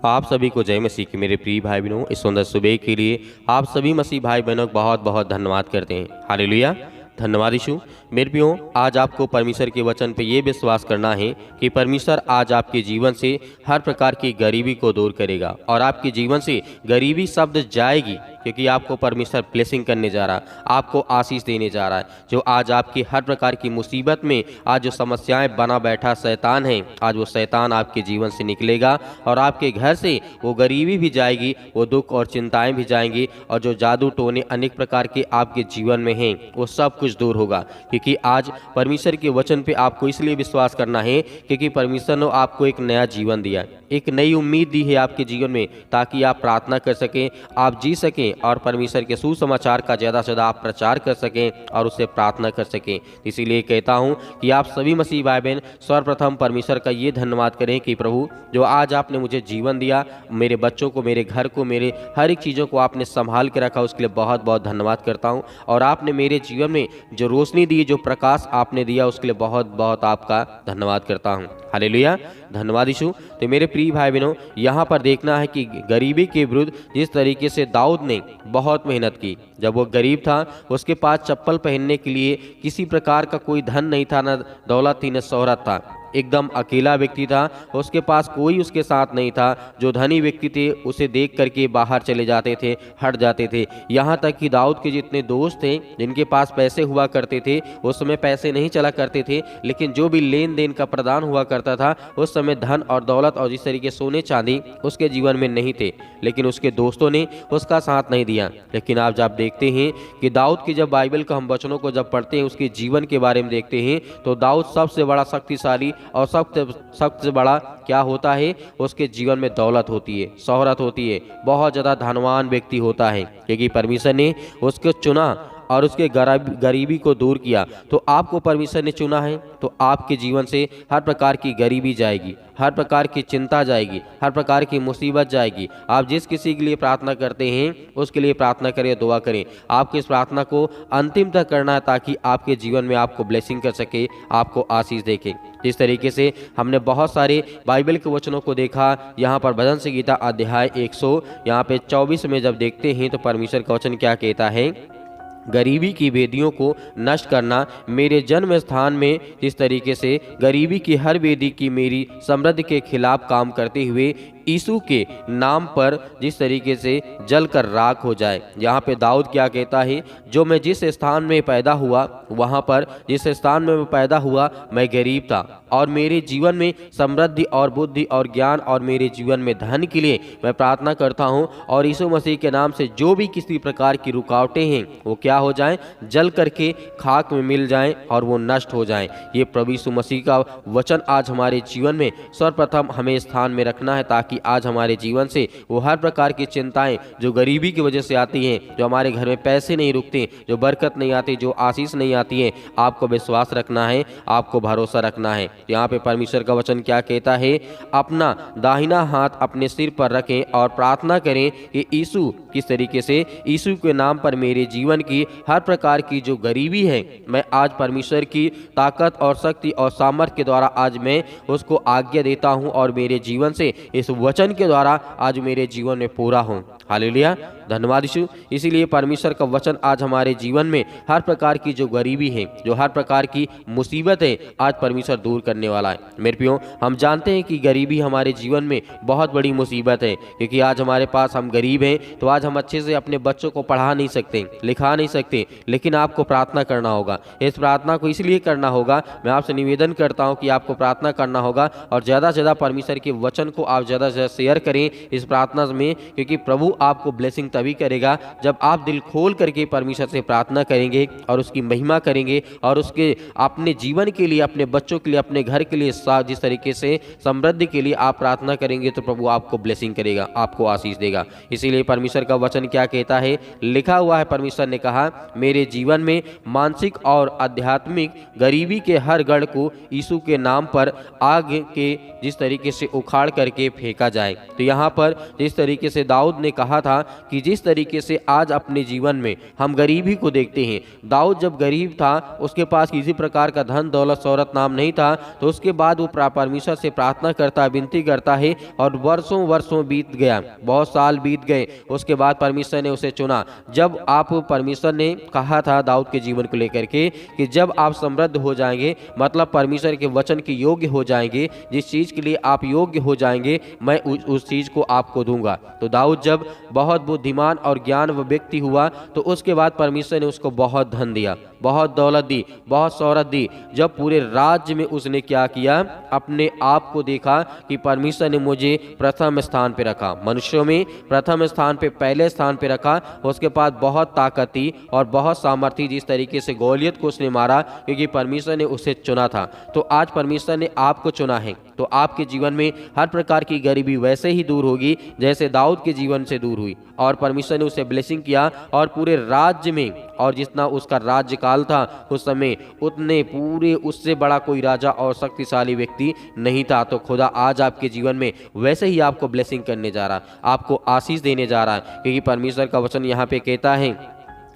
आप सभी को जय मसीह की। मेरे प्रिय भाई बहनों, इस सुंदर सुबह के लिए आप सभी मसीह भाई बहनों को बहुत बहुत धन्यवाद करते हैं। हालेलुया, धन्यवाद यीशु। मेरे प्रियो, आज आपको परमेश्वर के वचन पे ये विश्वास करना है कि परमेश्वर आज आपके जीवन से हर प्रकार की गरीबी को दूर करेगा और आपके जीवन से गरीबी शब्द जाएगी, क्योंकि आपको परमेश्वर ब्लेसिंग करने जा रहा है, आपको आशीष देने जा रहा है। जो आज आपकी हर प्रकार की मुसीबत में आज जो समस्याएं बना बैठा शैतान है, आज वो शैतान आपके जीवन से निकलेगा और आपके घर से वो गरीबी भी जाएगी, वो दुख और चिंताएं भी जाएंगी, और जो जादू टोने अनेक प्रकार के आपके जीवन में हैं वो सब कुछ दूर होगा। क्योंकि आज परमेश्वर के वचन पे आपको इसलिए विश्वास करना है क्योंकि परमेश्वर ने आपको एक नया जीवन दिया है, एक नई उम्मीद दी है आपके जीवन में, ताकि आप प्रार्थना कर सकें, आप जी सकें और परमेश्वर के सुसमाचार का ज़्यादा से ज़्यादा आप प्रचार कर सकें और उससे प्रार्थना कर सकें। इसीलिए कहता हूं कि आप सभी मसीह भाई बहन सर्वप्रथम परमेश्वर का ये धन्यवाद करें कि प्रभु, जो आज आपने मुझे जीवन दिया, मेरे बच्चों को, मेरे घर को, मेरे हर एक चीज़ों को आपने संभाल के रखा, उसके लिए बहुत बहुत धन्यवाद करता हूँ। और आपने मेरे जीवन में जो रोशनी दी, जो प्रकाश आपने दिया, उसके लिए बहुत बहुत आपका धन्यवाद करता हूँ। हालेलुया, धन्यवाद यीशु। तो मेरे प्रिय भाई बहनों, यहाँ पर देखना है कि गरीबी के विरुद्ध जिस तरीके से दाऊद ने बहुत मेहनत की। जब वो गरीब था, उसके पास चप्पल पहनने के लिए किसी प्रकार का कोई धन नहीं था, न दौलत थी, न शोहरत था, एकदम अकेला व्यक्ति था, उसके पास कोई उसके साथ नहीं था। जो धनी व्यक्ति थे उसे देख करके बाहर चले जाते थे, हट जाते थे। यहाँ तक कि दाऊद के जितने दोस्त थे, जिनके पास पैसे हुआ करते थे, उस समय पैसे नहीं चला करते थे, लेकिन जो भी लेन देन का प्रदान हुआ करता था उस समय धन और दौलत और जिस तरीके सोने चांदी उसके जीवन में नहीं थे, लेकिन उसके दोस्तों ने उसका साथ नहीं दिया। लेकिन आज आप देखते हैं कि दाऊद की जब बाइबल का हम वचनों को जब पढ़ते हैं, उसके जीवन के बारे में देखते हैं, तो दाऊद सबसे बड़ा शक्तिशाली और सबसे बड़ा क्या होता है, उसके जीवन में दौलत होती है, शोहरत होती है, बहुत ज़्यादा धनवान व्यक्ति होता है, क्योंकि परमेश्वर ने उसको चुना और उसके गरीबी को दूर किया। तो आपको परमेश्वर ने चुना है, तो आपके जीवन से हर प्रकार की गरीबी जाएगी, हर प्रकार की चिंता जाएगी, हर प्रकार की मुसीबत जाएगी। आप जिस किसी के लिए प्रार्थना करते हैं उसके लिए प्रार्थना करें, दुआ करें। आपको इस प्रार्थना को अंतिम तक करना है, ताकि आपके जीवन में आपको ब्लेसिंग कर सके, आपको आशीष देखे। जिस तरीके से हमने बहुत सारे बाइबल के वचनों को देखा, यहाँ पर भजन संहिता अध्याय 100 यहाँ पे 24 में जब देखते हैं, तो परमेश्वर का वचन क्या कहता है, गरीबी की वेदियों को नष्ट करना मेरे जन्म स्थान में। जिस तरीके से गरीबी की हर वेदी की मेरी समृद्धि के खिलाफ काम करते हुए यीशु के नाम पर जिस तरीके से जल कर राख हो जाए। यहाँ पे दाऊद क्या कहता है, जो मैं जिस स्थान में पैदा हुआ, वहाँ पर जिस स्थान में मैं पैदा हुआ मैं गरीब था, और मेरे जीवन में समृद्धि और बुद्धि और ज्ञान और मेरे जीवन में धन के लिए मैं प्रार्थना करता हूँ, और यीशु मसीह के नाम से जो भी किसी प्रकार की रुकावटें हैं वो क्या हो जाएं, जल करके खाक में मिल जाएं और वो नष्ट हो जाएं। ये प्रभु यीशु मसीह का वचन आज हमारे जीवन में सर्वप्रथम हमें स्थान में रखना है, ताकि आज हमारे जीवन से वो हर प्रकार की चिंताएं जो गरीबी की वजह से आती हैं, जो हमारे घर में पैसे नहीं रुकते, जो बरकत नहीं आती, जो आशीष नहीं आती है, आपको विश्वास रखना है, आपको भरोसा रखना है। यहाँ पे परमेश्वर का वचन क्या कहता है, अपना दाहिना हाथ अपने सिर पर रखें और प्रार्थना करें कि यीशु, किस तरीके से यीशु के नाम पर मेरे जीवन की हर प्रकार की जो गरीबी है, मैं आज परमेश्वर की ताकत और शक्ति और सामर्थ्य के द्वारा आज मैं उसको आज्ञा देता हूँ, और मेरे जीवन से इस वचन के द्वारा आज मेरे जीवन में पूरा हो। हालेलुया, धन्यवाद यीशु। इसीलिए परमेश्वर का वचन आज हमारे जीवन में हर प्रकार की जो गरीबी है, जो हर प्रकार की मुसीबत है, आज परमेश्वर दूर करने वाला है। मेरे प्रियो, हम जानते हैं कि गरीबी हमारे जीवन में बहुत बड़ी मुसीबत है, क्योंकि आज हमारे पास, हम गरीब हैं तो आज हम अच्छे से अपने बच्चों को पढ़ा नहीं सकते, लिखा नहीं सकते, लेकिन आपको प्रार्थना करना होगा। इस प्रार्थना को इसलिए करना होगा, मैं आपसे निवेदन करता हूँ कि आपको प्रार्थना करना होगा, और ज़्यादा से ज़्यादा परमेश्वर के वचन को आप ज़्यादा से ज़्यादा शेयर करें इस प्रार्थना में, क्योंकि प्रभु आपको ब्लेसिंग तभी करेगा जब आप दिल खोल करके परमेश्वर से प्रार्थना करेंगे और उसकी महिमा करेंगे, और उसके अपने जीवन के लिए, अपने बच्चों के लिए, अपने घर के लिए, जिस तरीके से समृद्धि के लिए आप प्रार्थना करेंगे, तो प्रभु आपको ब्लेसिंग करेगा, आपको आशीष देगा। इसीलिए परमेश्वर का वचन क्या कहता है, लिखा हुआ है, परमेश्वर ने कहा, मेरे जीवन में मानसिक और आध्यात्मिक गरीबी के हर गढ़ को यीशु के नाम पर आग के जिस तरीके से उखाड़ करके फेंका जाए। तो यहाँ पर जिस तरीके से दाऊद ने कहा था कि जिस तरीके से आज अपने जीवन में हम गरीबी को देखते हैं। दाऊद जब गरीब था, उसके पास किसी प्रकार का धन दौलत शौहरत नाम नहीं था, तो उसके बाद वो परमेश्वर से प्रार्थना करता है, विनती करता है, और वर्षों वर्षों बीत गया, बहुत साल बीत गए। उसके बाद परमेश्वर ने उसे चुना। जब आप परमेश्वर ने कहा था दाऊद के जीवन को लेकर के कि जब आप समृद्ध हो जाएंगे, मतलब परमेश्वर के वचन के योग्य हो जाएंगे, जिस चीज़ के लिए आप योग्य हो जाएंगे मैं उस चीज़ को आपको दूंगा। तो दाऊद जब बहुत बुद्धिमान और ज्ञान व्यक्ति हुआ, तो उसके बाद परमेश्वर ने उसको बहुत धन दिया, बहुत दौलत दी, बहुत शौहरत दी। जब पूरे राज्य में उसने क्या किया, अपने आप को देखा कि परमेश्वर ने मुझे प्रथम स्थान पे रखा, मनुष्यों में प्रथम स्थान पे, पहले स्थान पे रखा। उसके पास बहुत ताकत थी और बहुत सामर्थ्य, जिस तरीके से गोलियत को उसने मारा, क्योंकि परमेश्वर ने उसे चुना था। तो आज परमेश्वर ने आपको चुना है, तो आपके जीवन में हर प्रकार की गरीबी वैसे ही दूर होगी जैसे दाऊद के जीवन से दूर हुई, और परमेश्वर ने उसे ब्लेसिंग किया, और पूरे राज्य में, और जितना उसका राज्यकाल था उस समय, उतने पूरे उससे बड़ा कोई राजा और शक्तिशाली व्यक्ति नहीं था। तो खुदा आज आपके जीवन में वैसे ही आपको ब्लेसिंग करने जा रहा, आपको आशीष देने जा रहा है, क्योंकि परमेश्वर का वचन यहाँ पे कहता है,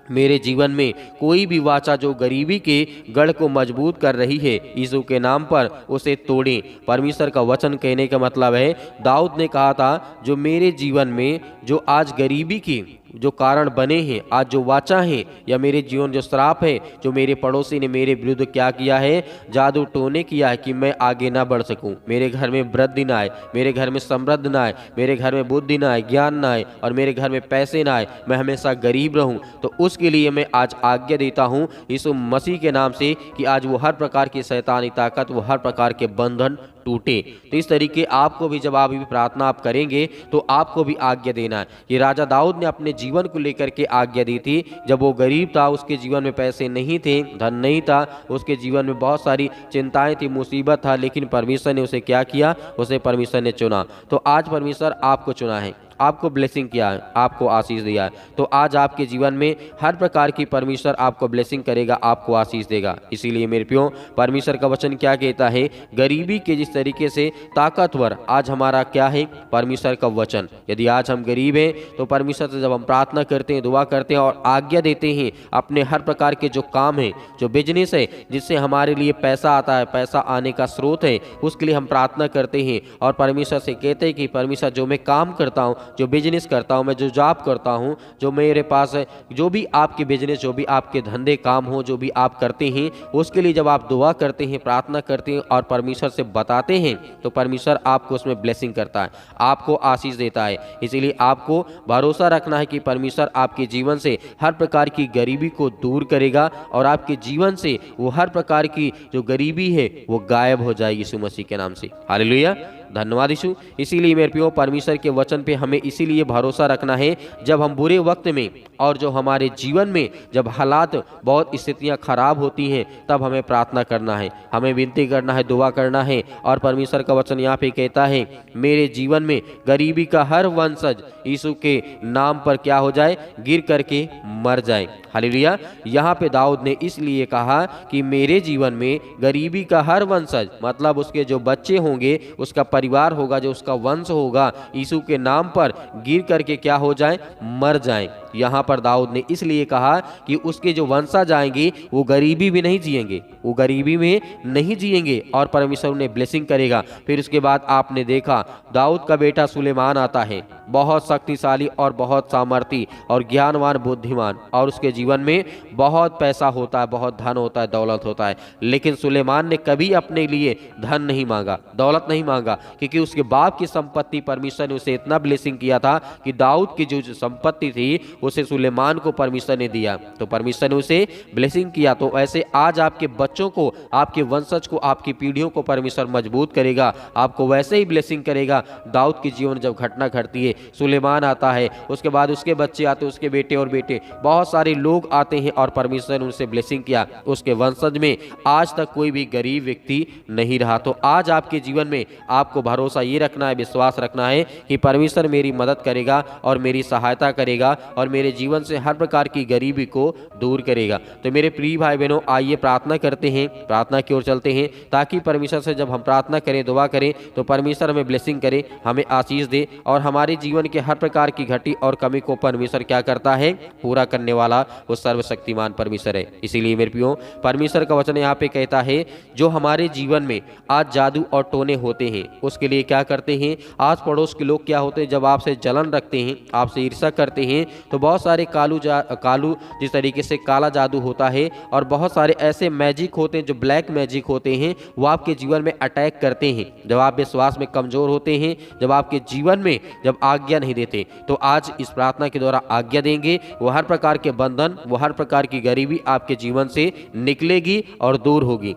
मेरे जीवन में कोई भी वाचा जो गरीबी के गढ़ को मजबूत कर रही है, यीशु के नाम पर उसे तोड़ें। परमेश्वर का वचन कहने का मतलब है, दाऊद ने कहा था, जो मेरे जीवन में जो आज गरीबी की जो कारण बने हैं, आज जो वाचा है, या मेरे जीवन जो श्राप है, जो मेरे पड़ोसी ने मेरे विरुद्ध क्या किया है, जादू टोने किया है कि मैं आगे ना बढ़ सकूं, मेरे घर में वृद्धि ना आए, मेरे घर में समृद्ध ना आए, मेरे घर में बुद्धि ना आए, ज्ञान ना आए, और मेरे घर में पैसे ना आए, मैं हमेशा गरीब रहूं, तो उसके लिए मैं आज आज्ञा देता हूं यीशु मसीह के नाम से कि आज वो हर प्रकार की शैतानी ताकत, वो हर प्रकार के बंधन टूटे। तो इस तरीके आपको भी, जब आप भी प्रार्थना आप करेंगे, तो आपको भी आज्ञा देना है। ये राजा दाऊद ने अपने जीवन को लेकर के आज्ञा दी थी। जब वो गरीब था, उसके जीवन में पैसे नहीं थे, धन नहीं था, उसके जीवन में बहुत सारी चिंताएं थी, मुसीबत था, लेकिन परमेश्वर ने उसे क्या किया, उसे परमेश्वर ने चुना। तो आज परमेश्वर आपको चुना है, आपको ब्लेसिंग किया है, आपको आशीष दिया है। तो आज आपके जीवन में हर प्रकार की परमेश्वर आपको ब्लेसिंग करेगा, आपको आशीष देगा। इसीलिए मेरे प्रियो, परमेश्वर का वचन क्या कहता है, गरीबी के जिस तरीके से ताकतवर आज हमारा क्या है, परमेश्वर का वचन। यदि आज हम गरीब हैं, तो परमेश्वर से जब हम प्रार्थना करते हैं, दुआ करते हैं और आज्ञा देते हैं, अपने हर प्रकार के जो काम है, जो बिजनेस है, जिससे हमारे लिए पैसा आता है, पैसा आने का स्रोत है, उसके लिए हम प्रार्थना करते हैं और परमेश्वर से कहते हैं कि परमेश्वर, जो मैं काम करता हूँ, जो बिजनेस करता हूं, मैं जो जॉब करता हूं, जो मेरे पास है, जो भी आपके बिजनेस, जो भी आपके धंधे काम हो, जो भी आप करते हैं, उसके लिए जब आप दुआ करते हैं, प्रार्थना करते हैं और परमेश्वर से बताते हैं, तो परमेश्वर आपको उसमें ब्लेसिंग करता है, आपको आशीष देता है। इसीलिए आपको भरोसा रखना है कि परमेश्वर आपके जीवन से हर प्रकार की गरीबी को दूर करेगा, और आपके जीवन से वो हर प्रकार की जो गरीबी है वो गायब हो जाएगी यीशु मसीह के नाम से। हालेलुया, धन्यवाद यीशु। इसीलिए मेरे प्रियो, परमेश्वर के वचन पे हमें इसीलिए भरोसा रखना है, जब हम बुरे वक्त में, और जो हमारे जीवन में जब हालात, बहुत स्थितियां खराब होती हैं, तब हमें प्रार्थना करना है, हमें विनती करना है, दुआ करना है। और परमेश्वर का वचन यहाँ पे कहता है, मेरे जीवन में गरीबी का हर वंशज यीशु के नाम पर क्या हो जाए, गिर करके मर जाए। हालेलुया। यहाँ पे दाऊद ने इसलिए कहा कि मेरे जीवन में गरीबी का हर वंशज, मतलब उसके जो बच्चे होंगे, उसका परिवार होगा, जो उसका वंश होगा, यीशु के नाम पर गिर करके क्या हो जाए, मर जाएं। यहाँ पर दाऊद ने इसलिए कहा कि उसके जो वंशज आएंगे वो गरीबी में नहीं जिएंगे, वो गरीबी में नहीं जिएंगे, और परमेश्वर उन्हें ब्लेसिंग करेगा। फिर उसके बाद आपने देखा दाऊद का बेटा सुलेमान आता है, बहुत शक्तिशाली और बहुत सामर्थी और ज्ञानवान, बुद्धिमान, और उसके जीवन में बहुत पैसा होता है, बहुत धन होता है, दौलत होता है। लेकिन सुलेमान ने कभी अपने लिए धन नहीं मांगा, दौलत नहीं मांगा, क्योंकि उसके बाप की संपत्ति परमेश्वर ने उसे इतना ब्लेसिंग किया था कि दाऊद की जो संपत्ति थी उसे सुलेमान को परमेश्वर ने दिया, तो परमेश्वर ने उसे ब्लेसिंग किया। तो ऐसे आज आपके बच्चों को, आपके वंशज को, आपकी पीढ़ियों को परमेश्वर मजबूत करेगा, आपको वैसे ही ब्लेसिंग करेगा। दाऊद की जीवन जब घटना घटती है, सुलेमान आता है, उसके बाद उसके बच्चे आते हैं, उसके बेटे और बेटे, बहुत सारे लोग आते हैं और और परमेश्वर ने उनसे ब्लेसिंग किया, उसके वंशज में आज तक कोई भी गरीब व्यक्ति नहीं रहा। तो आज आपके जीवन में आपको भरोसा ये रखना है, विश्वास रखना है कि परमेश्वर मेरी मदद करेगा और मेरी सहायता करेगा और मेरे जीवन से हर प्रकार की गरीबी को दूर करेगा। तो मेरे प्रिय भाई बहनों, आइए प्रार्थना करते हैं, प्रार्थना की ओर चलते हैं, ताकि परमेश्वर से जब हम प्रार्थना करें, दुआ करें, तो परमेश्वर हमें ब्लेसिंग करे, हमें आशीष दे और हमारे जीवन के हर प्रकार की घटी और कमी को परमेश्वर क्या करता है, पूरा करने वाला वो सर्वशक्तिमान परमेश्वर है। इसीलिए मेरे प्रियो, परमेश्वर का वचन यहाँ पे कहता है, जो हमारे जीवन में आज जादू और टोने होते हैं, उसके लिए क्या करते हैं, आस पड़ोस के लोग क्या होते हैं, जब आपसे जलन रखते हैं, आपसे ईर्ष्या करते हैं, तो बहुत सारे कालू जिस तरीके से काला जादू होता है और बहुत सारे ऐसे मैजिक होते हैं जो ब्लैक मैजिक होते हैं, वो आपके जीवन में अटैक करते हैं। जब आप विश्वास में कमजोर होते हैं, जब आपके जीवन में जब आज्ञा नहीं देते, तो आज इस प्रार्थना के द्वारा आज्ञा देंगे, वो हर प्रकार के बंधन, वो हर प्रकार की गरीबी आपके जीवन से निकलेगी और दूर होगी।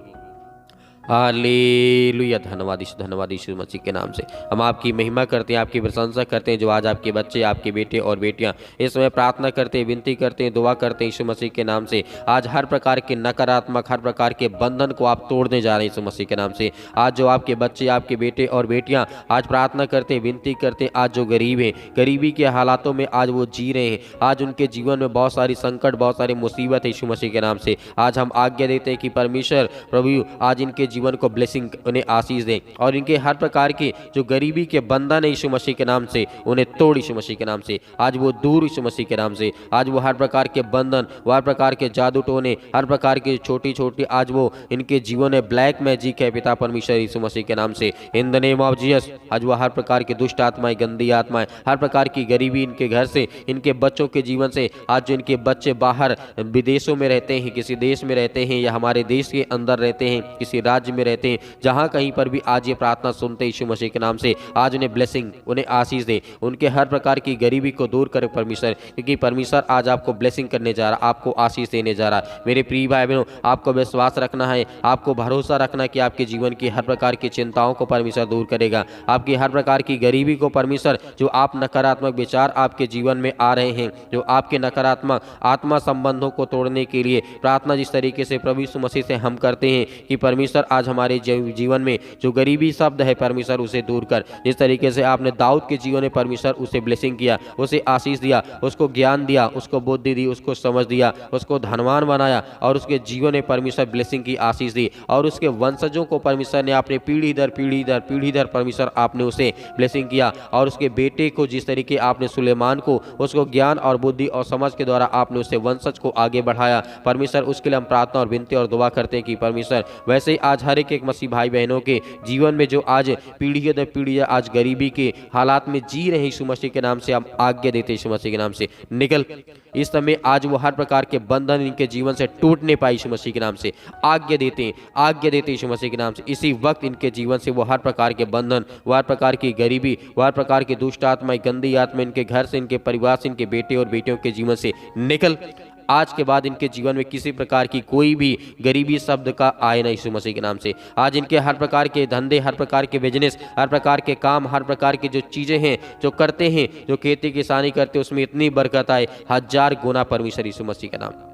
हालेलुया, धन्यवाद यीशु मसीह के नाम से हम आपकी महिमा करते हैं, आपकी प्रशंसा करते हैं। जो आज आपके बच्चे, आपके बेटे और बेटियां इस समय प्रार्थना करते हैं, विनती करते हैं, दुआ करते हैं यीशु मसीह के नाम से, आज हर प्रकार के नकारात्मक, हर प्रकार के बंधन को आप तोड़ने जा रहे हैं यीशु मसीह के नाम से। आज जो आपके बच्चे, आपके बेटे और बेटियां आज प्रार्थना करते हैं, विनती करते हैं, आज जो गरीब हैं, गरीबी के हालातों में आज वो जी रहे हैं, आज उनके जीवन में बहुत सारी संकट, बहुत सारी मुसीबत है यीशु मसीह के नाम से, आज हम आज्ञा देते हैं कि परमेश्वर प्रभु आज इनके जीवन को ब्लेसिंग, उन्हें आशीष दें और इनके हर प्रकार के जो गरीबी के बंधन है यीशु मसीह के नाम से, उन्हें तोड़ यीशु मसीह के नाम से, आज वो दूर यीशु मसीह के नाम से, आज वो हर प्रकार के बंधन, वो हर प्रकार के जादू टोने, हर प्रकार की छोटी छोटी आज वो इनके जीवन में ब्लैक मैजिक है पिता परमेश्वर यीशु मसीह के नाम से, in the name of Jesus. आज वो हर प्रकार की दुष्ट आत्माएं, गंदी आत्माएं, हर प्रकार की गरीबी इनके घर से, इनके बच्चों के जीवन से, आज जो इनके बच्चे बाहर विदेशों में रहते हैं, किसी देश में रहते हैं या हमारे देश के अंदर रहते हैं, किसी राज्य में रहते हैं, जहां कहीं पर भी आज ये प्रार्थना सुनते यीशु मसीह के नाम से, आज उन्हें ब्लेसिंग, उन्हें आशीष दे, उनके हर प्रकार की गरीबी को दूर करे परमेश्वर, क्योंकि परमेश्वर आज आपको ब्लेसिंग करने जा रहा, आपको आशीष देने जा रहा। मेरे प्रिय भाई बहनों, आपको विश्वास रखना है, आपको भरोसा रखना कि आपके जीवन की हर प्रकार की चिंताओं को परमेश्वर दूर करेगा, आपकी हर प्रकार की गरीबी को परमेश्वर, जो आप नकारात्मक विचार आपके जीवन में आ रहे हैं, जो आपके नकारात्मक आत्मा संबंधों को तोड़ने के लिए प्रार्थना जिस तरीके से प्रभु यीशु मसीह से हम करते हैं कि परमेश्वर आज हमारे जीवन में जो गरीबी शब्द है परमेश्वर उसे दूर कर, जिस तरीके से आपने दाऊद के जीवन में परमेश्वर उसे ब्लेसिंग किया, उसे आशीष दिया, उसको ज्ञान दिया, उसको बुद्धि दी, उसको समझ दिया, उसको धनवान बनाया और उसके जीवन में परमेश्वर ब्लेसिंग की आशीष दी और उसके वंशजों को परमेश्वर ने अपने पीढ़ी दर पीढ़ी दर परमेश्वर आपने उसे ब्लेसिंग किया और उसके बेटे को जिस तरीके आपने सुलेमान को उसको ज्ञान और बुद्धि और समझ के द्वारा आपने उससे वंशज को आगे बढ़ाया परमेश्वर, उसके लिए हम प्रार्थना और विनती और दुआ करते हैं कि परमेश्वर वैसे ही आज हर एक मसीह भाई बहनों के जीवन में जो आज पीढ़ी दर पीढ़ी आज गरीबी के हालात में जी रहे यीशु मसीह के नाम से हम आज्ञा देते यीशु मसीह के नाम से निकल, इस समय आज वो हर प्रकार के बंधन इनके जीवन से टूटने पाए यीशु मसीह के नाम से आज्ञा देते यीशु मसीह के नाम से। इसी वक्त इनके जीवन से वो हर प्रकार के बंधन, वो हर प्रकार की गरीबी, वो हर प्रकार की दुष्ट आत्मा, गंदी आत्मा इनके घर से, इनके परिवार से, इनके बेटे और बेटियों के जीवन से निकल। आज के बाद इनके जीवन में किसी प्रकार की कोई भी गरीबी शब्द का आए ना यीशु मसीह के नाम से। आज इनके हर प्रकार के धंधे, हर प्रकार के बिजनेस, हर प्रकार के काम, हर प्रकार की जो चीज़ें हैं जो करते हैं, जो खेती किसानी करते हैं, उसमें इतनी बरकत आए 1000 गुना परमेश्वर यीशु मसीह का नाम,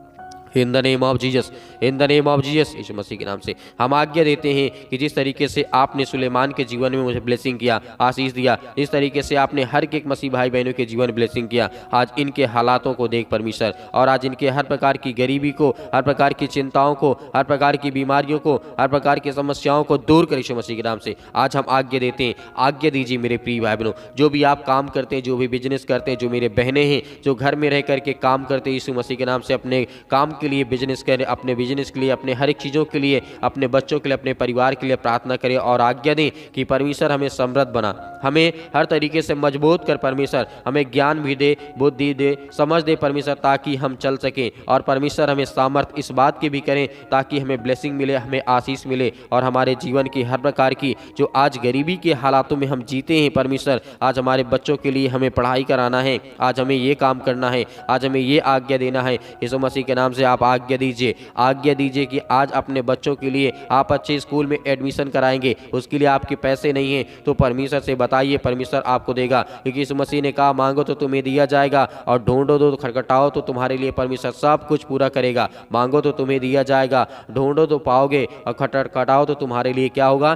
in the name of Jesus, in the name of Jesus Yeshu Masih के नाम से हम आज्ञा देते हैं कि जिस तरीके से आपने सुलेमान के जीवन में मुझे ब्लेसिंग किया, आशीष दिया, जिस तरीके से आपने हर एक मसीह भाई बहनों के जीवन में ब्लेसिंग किया, आज इनके हालातों को देख परमेश्वर और आज इनके हर प्रकार की गरीबी को, हर प्रकार की चिंताओं को, हर प्रकार की बीमारियों को, हर प्रकार की समस्याओं को दूर कर यीशु मसीह के नाम से आज हम आज्ञा देते हैं। आज्ञा दीजिए मेरे प्रिय भाई बहनों, जो भी आप काम करते हैं, जो भी बिजनेस करते हैं, जो मेरे बहनें हैं जो घर में रह करके काम करते हैं, यीशु मसीह के नाम से अपने काम के लिए बिजनेस करें, अपने बिजनेस के लिए, अपने हर एक चीज़ों के लिए, अपने बच्चों के लिए, अपने परिवार के लिए प्रार्थना करें और आज्ञा दें कि परमेश्वर हमें समृद्ध बना, हमें हर तरीके से मजबूत कर परमेश्वर, हमें ज्ञान भी दे, बुद्धि दे, समझ दे परमेश्वर, ताकि हम चल सकें और परमेश्वर हमें सामर्थ इस बात की भी करें ताकि हमें ब्लेसिंग मिले, हमें आशीष मिले और हमारे जीवन की हर प्रकार की जो आज गरीबी के हालातों में हम जीते हैं परमेश्वर, आज हमारे बच्चों के लिए हमें पढ़ाई कराना है, आज हमें ये काम करना है, आज हमें ये आज्ञा देना है, यीशु मसीह के नाम से आप आज्ञा दीजिए कि आज अपने बच्चों के लिए आप अच्छे स्कूल में एडमिशन कराएंगे, उसके लिए आपके पैसे नहीं हैं तो परमेश्वर से बताइए, परमेश्वर आपको देगा, क्योंकि यीशु मसीह ने कहा मांगो तो तुम्हें दिया जाएगा और ढूंढो तो खटखटाओ तो तुम्हारे लिए परमेश्वर सब कुछ पूरा करेगा। मांगो तो तुम्हें दिया जाएगा, ढूंढो तो पाओगे और खटखटाओ तो तुम्हारे लिए क्या होगा,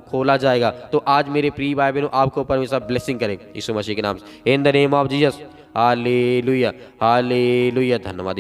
खोला जाएगा। तो आज मेरे प्रिय भाई बहनों आपको परमेश्वर ब्लेसिंग करे यीशु मसीह के नाम से, in the name of Jesus. Hallelujah hallelujah. धन्यवाद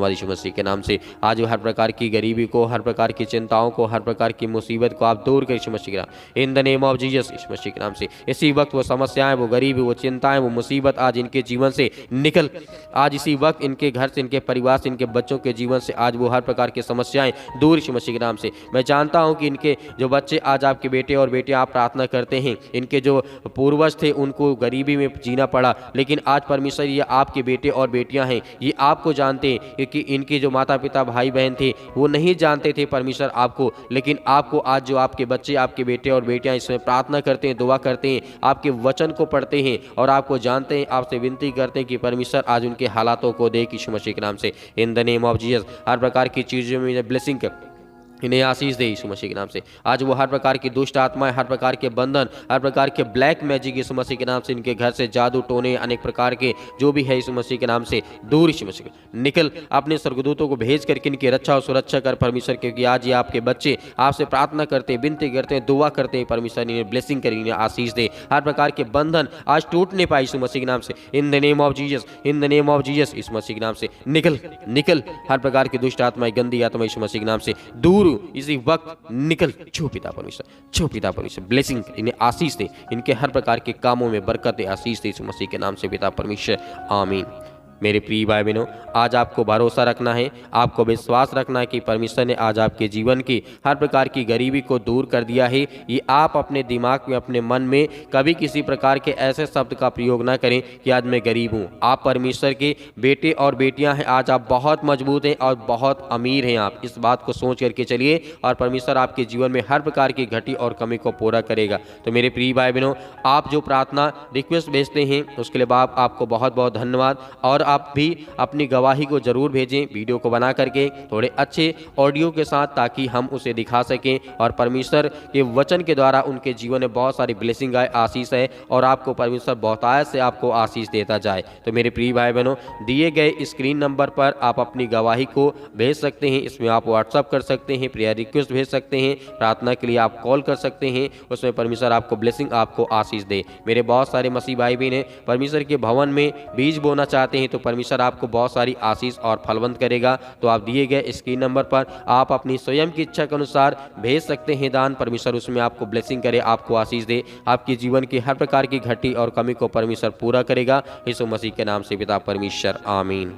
यीशु मसीह के नाम से। आज हर प्रकार की गरीबी को, हर प्रकार की चिंताओं को, हर प्रकार की मुसीबत को आप दूर कर यीशु मसीह के नाम, in the name of Jesus Yeshu Masih के नाम से। इसी वक्त वो समस्याएं, वो गरीबी, वो चिंताएं, वो मुसीबत आज इनके जीवन से निकल, आज इसी वक्त इनके घर से, इनके परिवार से, इनके बच्चों के जीवन से आज वो हर प्रकार की समस्याएं दूर यीशु मसीह के नाम से। मैं जानता हूं कि इनके जो बच्चे आज आपके बेटे और बेटियां आप प्रार्थना करते हैं, इनके जो पूर्वज थे उनको गरीबी में जीना पड़ा, लेकिन आज परमेश्वर ये आपके बेटे और बेटियां हैं, ये आपको जानते हैं, क्योंकि इनके जो माता पिता भाई बहन थे वो नहीं जानते थे परमेश्वर आपको, लेकिन आपको आज जो आपके बच्चे, आपके बेटे और बेटियां इसमें प्रार्थना करते हैं, दुआ करते हैं, आपके वचन को पढ़ते हैं और आपको जानते हैं, आपसे विनती करते हैं कि परमेश्वर आज उनके हालातों को देख यीशु मसीह के नाम से, in the name of Jesus. हर प्रकार की चीज़ों में ब्लेसिंग कर, इन्हें आशीष दे यीशु मसीह के नाम से। आज वो हर प्रकार की दुष्ट आत्माएं, हर प्रकार के बंधन, हर प्रकार के ब्लैक मैजिक यीशु मसीह के नाम से इनके घर से, जादू टोने, अनेक प्रकार के जो भी है यीशु मसीह के नाम से दूर यीशु मसीह निकल। अपने स्वर्गदूतों को भेज करके इनकी रक्षा और सुरक्षा कर परमेश्वर, क्योंकि आज ये आपके बच्चे आपसे प्रार्थना करते हैं, विनती करते हैं, दुआ करते हैं, परमेश्वर इन्हें ब्लेसिंग कर, इन्हें आशीष दे। हर प्रकार के बंधन आज टूटने पाए यीशु मसीह के नाम से, in the name of Jesus, in the name of Jesus Yeshu Masih के नाम से निकल। हर प्रकार की दुष्ट आत्माएं, गंदी आत्मा यीशु मसीह के नाम से दूर इसी वक्त निकल। छो पिता परमेश्वर ब्लेसिंग, इन्हें आशीष दे, इनके हर प्रकार के कामों में बरकत दे, आशीष दे यीशु मसीह के नाम से पिता परमेश्वर, आमीन। मेरे प्रिय भाई बहनों, आज आपको भरोसा रखना है, आपको विश्वास रखना है कि परमेश्वर ने आज आपके जीवन की हर प्रकार की गरीबी को दूर कर दिया है। ये आप अपने दिमाग में, अपने मन में कभी किसी प्रकार के ऐसे शब्द का प्रयोग ना करें कि आज मैं गरीब हूँ। आप परमेश्वर के बेटे और बेटियां हैं, आज आप बहुत मजबूत हैं और बहुत अमीर हैं। आप इस बात को सोच करके चलिए और परमेश्वर आपके जीवन में हर प्रकार की घटी और कमी को पूरा करेगा। तो मेरे प्रिय भाई बहनों, आप जो प्रार्थना रिक्वेस्ट भेजते हैं उसके लिए आपको बहुत बहुत धन्यवाद। और आप भी अपनी गवाही को जरूर भेजें, वीडियो को बना करके थोड़े अच्छे ऑडियो के साथ, ताकि हम उसे दिखा सकें और परमेश्वर के वचन के द्वारा उनके जीवन में बहुत सारी ब्लेसिंग आए, आशीष है और आपको परमेश्वर बहुतायत से आपको आशीष देता जाए। तो मेरे प्रिय भाई बहनों, दिए गए स्क्रीन नंबर पर आप अपनी गवाही को भेज सकते हैं। इसमें आप व्हाट्सअप कर सकते हैं, प्रेयर रिक्वेस्ट भेज सकते हैं, प्रार्थना के लिए आप कॉल कर सकते हैं। उसमें परमेश्वर आपको ब्लेसिंग, आपको आशीष दे। मेरे बहुत सारे मसीह भाई बहन परमेश्वर के भवन में बीज बोना चाहते हैं, तो परमेश्वर आपको बहुत सारी आशीष और फलवंत करेगा। तो आप दिए गए स्क्रीन नंबर पर आप अपनी स्वयं की इच्छा के अनुसार भेज सकते हैं दान। परमेश्वर उसमें आपको ब्लेसिंग करे, आपको आशीष दे, आपके जीवन की हर प्रकार की घटी और कमी को परमेश्वर पूरा करेगा। यीशु मसीह के नाम से पिता परमेश्वर, आमीन।